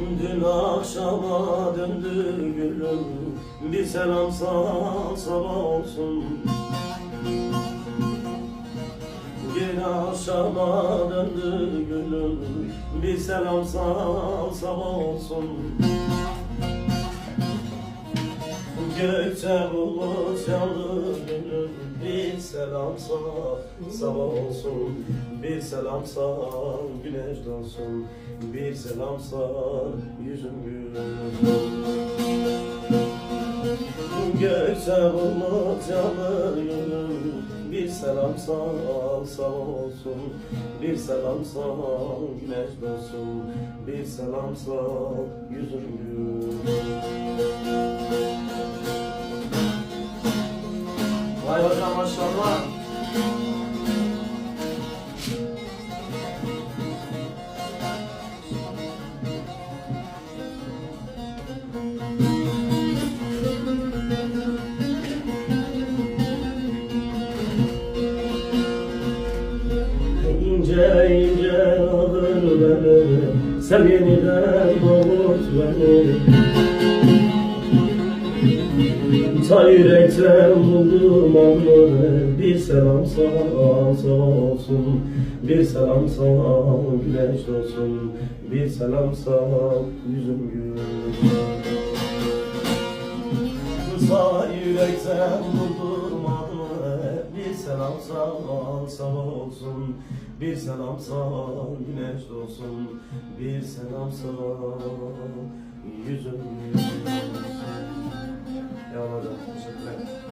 Dün akşama döndü gülüm, bir selam sal sabah olsun. Dün akşama döndü gülüm, bir selam sal sabah olsun. Gökte bulut yandı gülüm, bir selam sal sabah olsun. Bir selam sal güneş doğsun, bir selam sal yüzüm gülsün. Gökte bulut yandı gülüm, bir selam sal sabah olsun. Bir selam sal güneş doğsun, bir selam sal yüzüm gülsün. Vay hocam maşallah. İnce ince alır beni, sen yeniden doğurt beni. Ta yürekten buldum anları, bir selam sal sabah olsun. Bir selam sal güneş olsun, bir selam sal yüzüm gülsün. Ta yürekten buldum anları, bir selam sal sabah olsun. Bir selam sal güneş olsun, bir selam sal yüzüm gülsün. Eyvallah hocam, teşekkürler.